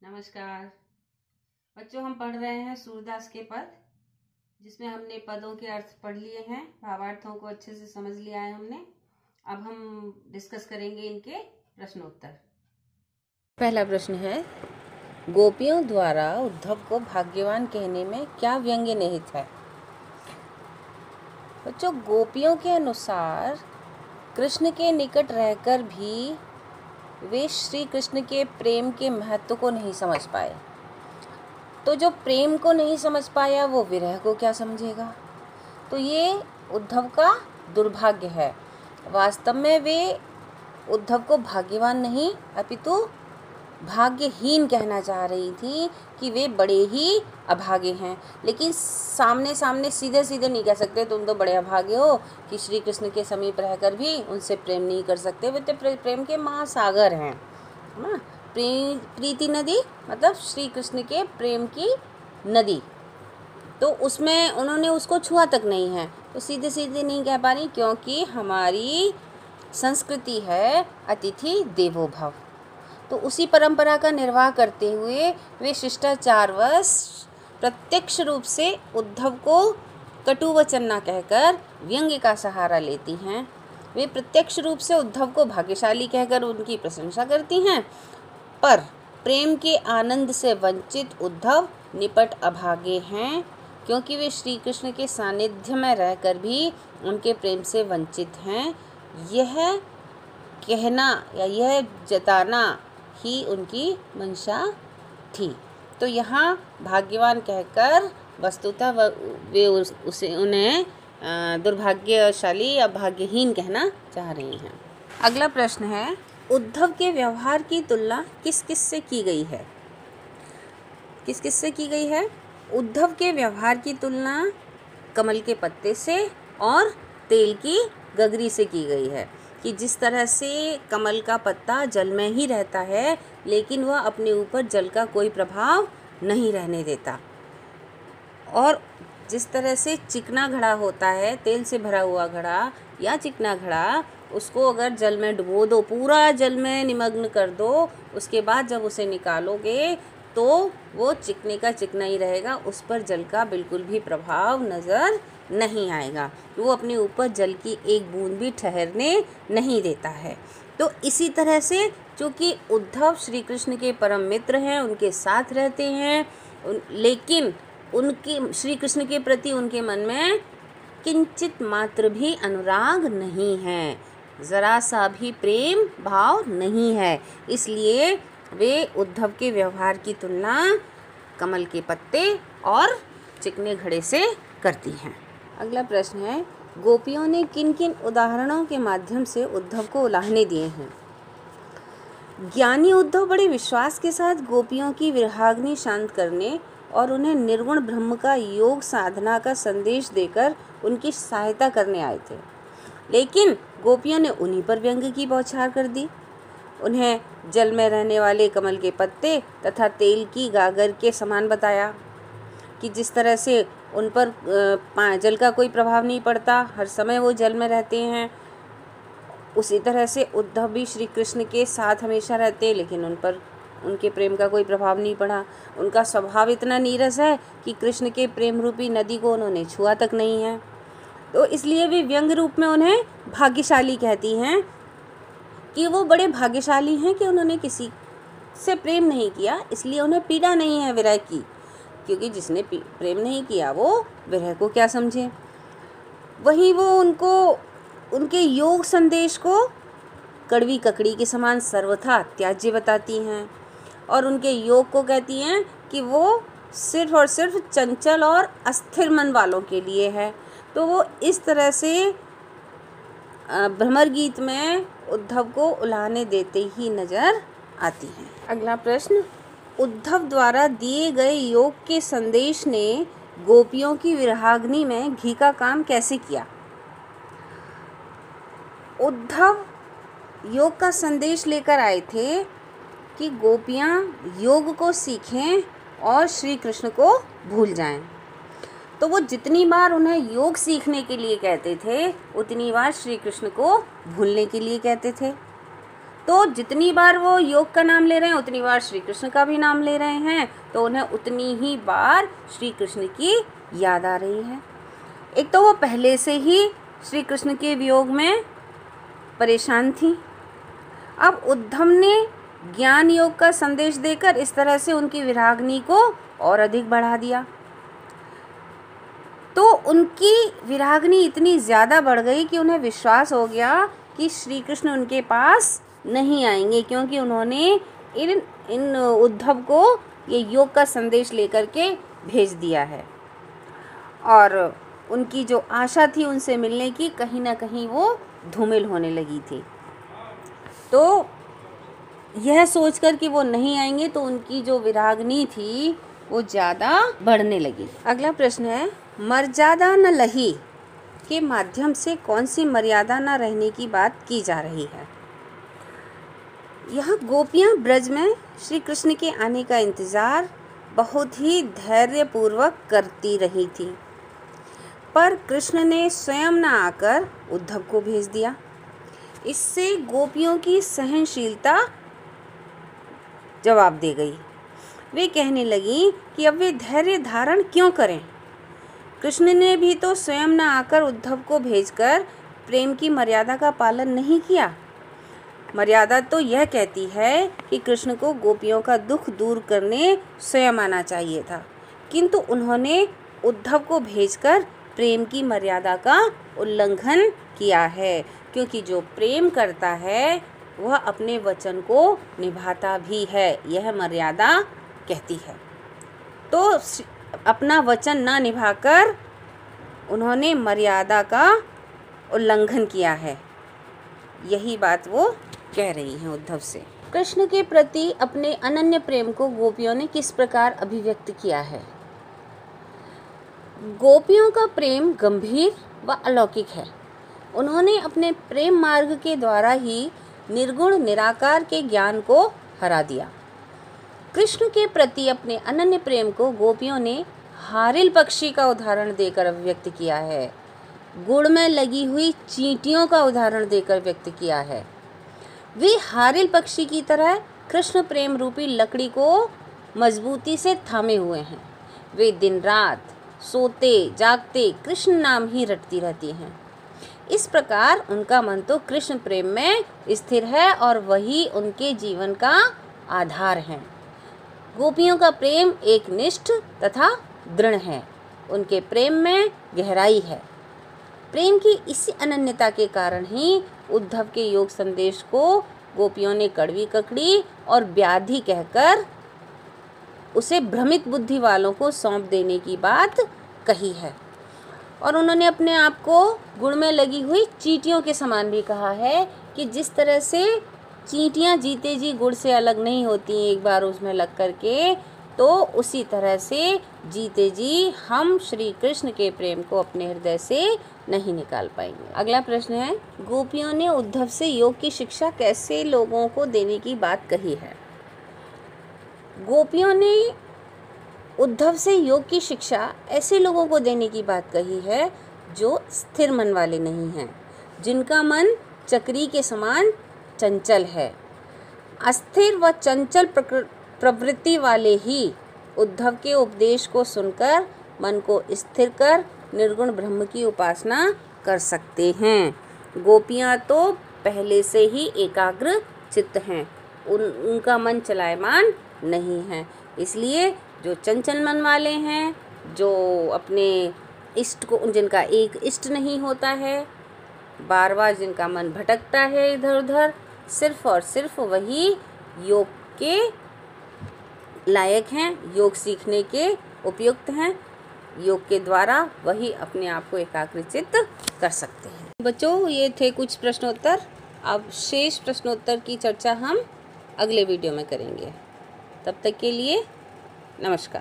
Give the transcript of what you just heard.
नमस्कार बच्चों, हम पढ़ रहे हैं सूरदास के पद, जिसमें हमने पदों के अर्थ पढ़ लिए हैं, भावार्थों को अच्छे से समझ लिया है हमने। अब हम डिस्कस करेंगे इनके प्रश्नोत्तर। पहला प्रश्न है, गोपियों द्वारा उद्धव को भाग्यवान कहने में क्या व्यंग्य निहित है? बच्चों, गोपियों के अनुसार कृष्ण के निकट रहकर भी वे श्री कृष्ण के प्रेम के महत्व को नहीं समझ पाए। तो जो प्रेम को नहीं समझ पाया वो विरह को क्या समझेगा? तो ये उद्धव का दुर्भाग्य है। वास्तव में वे उद्धव को भाग्यवान नहीं अपितु भाग्यहीन कहना चाह रही थी कि वे बड़े ही अभागे हैं। लेकिन सामने सामने सीधे सीधे नहीं कह सकते तुम तो बड़े अभागे हो कि श्री कृष्ण के समीप रहकर भी उनसे प्रेम नहीं कर सकते। वे तो प्रेम के महासागर हैं, है ना। प्रीति नदी मतलब श्री कृष्ण के प्रेम की नदी, तो उसमें उन्होंने उसको छुआ तक नहीं है, तो सीधे सीधे नहीं कह पा रही, क्योंकि हमारी संस्कृति है अतिथि देवो भव। तो उसी परंपरा का निर्वाह करते हुए वे शिष्टाचारवश प्रत्यक्ष रूप से उद्धव को कटु वचन न कहकर व्यंग्य का सहारा लेती हैं। वे प्रत्यक्ष रूप से उद्धव को भाग्यशाली कहकर उनकी प्रशंसा करती हैं, पर प्रेम के आनंद से वंचित उद्धव निपट अभागे हैं, क्योंकि वे श्री कृष्ण के सानिध्य में रहकर भी उनके प्रेम से वंचित हैं। यह कहना या यह जताना ही उनकी मंशा थी। तो यहाँ भाग्यवान कहकर वस्तुतः वे उन्हें दुर्भाग्यशाली या भाग्यहीन कहना चाह रही हैं। अगला प्रश्न है, उद्धव के व्यवहार की तुलना किस किस से की गई है? किस किस से की गई है? उद्धव के व्यवहार की तुलना कमल के पत्ते से और तेल की गगरी से की गई है, कि जिस तरह से कमल का पत्ता जल में ही रहता है लेकिन वह अपने ऊपर जल का कोई प्रभाव नहीं रहने देता, और जिस तरह से चिकना घड़ा होता है, तेल से भरा हुआ घड़ा या चिकना घड़ा, उसको अगर जल में डुबो दो, पूरा जल में निमग्न कर दो, उसके बाद जब उसे निकालोगे तो वो चिकने का चिकना ही रहेगा, उस पर जल का बिल्कुल भी प्रभाव नज़र नहीं आएगा, वो अपने ऊपर जल की एक बूंद भी ठहरने नहीं देता है। तो इसी तरह से चूँकि उद्धव श्री कृष्ण के परम मित्र हैं, उनके साथ रहते हैं, लेकिन उनके श्री कृष्ण के प्रति उनके मन में किंचित मात्र भी अनुराग नहीं है, ज़रा सा भी प्रेम भाव नहीं है, इसलिए वे उद्धव के व्यवहार की तुलना कमल के पत्ते और चिकने घड़े से करती हैं। अगला प्रश्न है, गोपियों ने किन किन उदाहरणों के माध्यम से उद्धव को उलाहने दिए हैं? ज्ञानी उद्धव बड़े विश्वास के साथ गोपियों की विरहाग्नि शांत करने और उन्हें निर्गुण ब्रह्म का योग साधना का संदेश देकर उनकी सहायता करने आए थे, लेकिन गोपियों ने उन्हीं पर व्यंग्य की बौछार कर दी। उन्हें जल में रहने वाले कमल के पत्ते तथा तेल की गागर के समान बताया, कि जिस तरह से उन पर जल का कोई प्रभाव नहीं पड़ता, हर समय वो जल में रहते हैं, उसी तरह से उद्धव भी श्री कृष्ण के साथ हमेशा रहते हैं, लेकिन उन पर उनके प्रेम का कोई प्रभाव नहीं पड़ा। उनका स्वभाव इतना नीरस है कि कृष्ण के प्रेम रूपी नदी को उन्होंने छुआ तक नहीं है, तो इसलिए वे व्यंग्य रूप में उन्हें भाग्यशाली कहती हैं, कि वो बड़े भाग्यशाली हैं कि उन्होंने किसी से प्रेम नहीं किया, इसलिए उन्हें पीड़ा नहीं है विरह की, क्योंकि जिसने प्रेम नहीं किया वो विरह को क्या समझे। वहीं वो उनको उनके योग संदेश को कड़वी ककड़ी के समान सर्वथा त्याज्य बताती हैं, और उनके योग को कहती हैं कि वो सिर्फ और सिर्फ चंचल और अस्थिर मन वालों के लिए है। तो वो इस तरह से भ्रमर गीत में उद्धव को उलाहने देते ही नजर आती हैं। अगला प्रश्न, उद्धव द्वारा दिए गए योग के संदेश ने गोपियों की विरहाग्नि में घी का काम कैसे किया? उद्धव योग का संदेश लेकर आए थे कि गोपियां योग को सीखें और श्री कृष्ण को भूल जाएं। तो वो जितनी बार उन्हें योग सीखने के लिए कहते थे, उतनी बार श्री कृष्ण को भूलने के लिए कहते थे। तो जितनी बार वो योग का नाम ले रहे हैं उतनी बार श्री कृष्ण का भी नाम ले रहे हैं, तो उन्हें उतनी ही बार श्री कृष्ण की याद आ रही है। एक तो वो पहले से ही श्री कृष्ण के वियोग में परेशान थी। अब उद्धव ने ज्ञान योग का संदेश देकर इस तरह से उनकी विरागनी को और अधिक बढ़ा दिया। तो उनकी विरागनी इतनी ज़्यादा बढ़ गई कि उन्हें विश्वास हो गया कि श्री कृष्ण उनके पास नहीं आएंगे, क्योंकि उन्होंने इन उद्धव को ये योग का संदेश लेकर के भेज दिया है। और उनकी जो आशा थी उनसे मिलने की, कहीं ना कहीं वो धूमिल होने लगी थी। तो यह सोचकर कि वो नहीं आएंगे तो उनकी जो विरागनी थी वो ज़्यादा बढ़ने लगी। अगला प्रश्न है, मर्यादा न लही के माध्यम से कौन सी मर्यादा न रहने की बात की जा रही है? यहाँ गोपियाँ ब्रज में श्री कृष्ण के आने का इंतज़ार बहुत ही धैर्यपूर्वक करती रही थी, पर कृष्ण ने स्वयं न आकर उद्धव को भेज दिया। इससे गोपियों की सहनशीलता जवाब दे गई। वे कहने लगी कि अब वे धैर्य धारण क्यों करें? कृष्ण ने भी तो स्वयं न आकर उद्धव को भेजकर प्रेम की मर्यादा का पालन नहीं किया। मर्यादा तो यह कहती है कि कृष्ण को गोपियों का दुख दूर करने स्वयं आना चाहिए था, किंतु उन्होंने उद्धव को भेजकर प्रेम की मर्यादा का उल्लंघन किया है, क्योंकि जो प्रेम करता है वह अपने वचन को निभाता भी है, यह मर्यादा कहती है। तो अपना वचन ना निभाकर उन्होंने मर्यादा का उल्लंघन किया है, यही बात वो कह रही हैं उद्धव से। कृष्ण के प्रति अपने अनन्य प्रेम को गोपियों ने किस प्रकार अभिव्यक्त किया है? गोपियों का प्रेम गंभीर व अलौकिक है। उन्होंने अपने प्रेम मार्ग के द्वारा ही निर्गुण निराकार के ज्ञान को हरा दिया। कृष्ण के प्रति अपने अनन्य प्रेम को गोपियों ने हारिल पक्षी का उदाहरण देकर अभिव्यक्त किया है, गुड़ में लगी हुई चींटियों का उदाहरण देकर व्यक्त किया है। वे हारिल पक्षी की तरह कृष्ण प्रेम रूपी लकड़ी को मजबूती से थामे हुए हैं। वे दिन रात सोते जागते कृष्ण नाम ही रटती रहती हैं। इस प्रकार उनका मन तो कृष्ण प्रेम में स्थिर है और वही उनके जीवन का आधार है। गोपियों का प्रेम एकनिष्ठ तथा दृढ़ है। उनके प्रेम में गहराई है। प्रेम की इसी अनन्यता के कारण ही उद्धव के योग संदेश को गोपियों ने कड़वी ककड़ी और व्याधि कहकर उसे भ्रमित बुद्धि वालों को सौंप देने की बात कही है। और उन्होंने अपने आप को गुड़ में लगी हुई चींटियों के समान भी कहा है कि जिस तरह से चींटियां जीते जी गुड़ से अलग नहीं होती एक बार उसमें लग करके, तो उसी तरह से जीते जी हम श्री कृष्ण के प्रेम को अपने हृदय से नहीं निकाल पाएंगे। अगला प्रश्न है, गोपियों ने उद्धव से योग की शिक्षा कैसे लोगों को देने की बात कही है? गोपियों ने उद्धव से योग की शिक्षा ऐसे लोगों को देने की बात कही है जो स्थिर मन वाले नहीं हैं, जिनका मन चक्री के समान चंचल है। अस्थिर व चंचल प्रवृत्ति वाले ही उद्धव के उपदेश को सुनकर मन को स्थिर कर निर्गुण ब्रह्म की उपासना कर सकते हैं। गोपियाँ तो पहले से ही एकाग्र चित्त हैं, उनका मन चलायमान नहीं है। इसलिए जो चंचल मन वाले हैं, जो अपने इष्ट को, जिनका एक इष्ट नहीं होता है, बार बार जिनका मन भटकता है इधर उधर, सिर्फ और सिर्फ वही योग के लायक हैं, योग सीखने के उपयुक्त हैं। योग के द्वारा वही अपने आप को एकाग्रचित्त कर सकते हैं। बच्चों, ये थे कुछ प्रश्नोत्तर। अब शेष प्रश्नोत्तर की चर्चा हम अगले वीडियो में करेंगे। तब तक के लिए नमस्कार।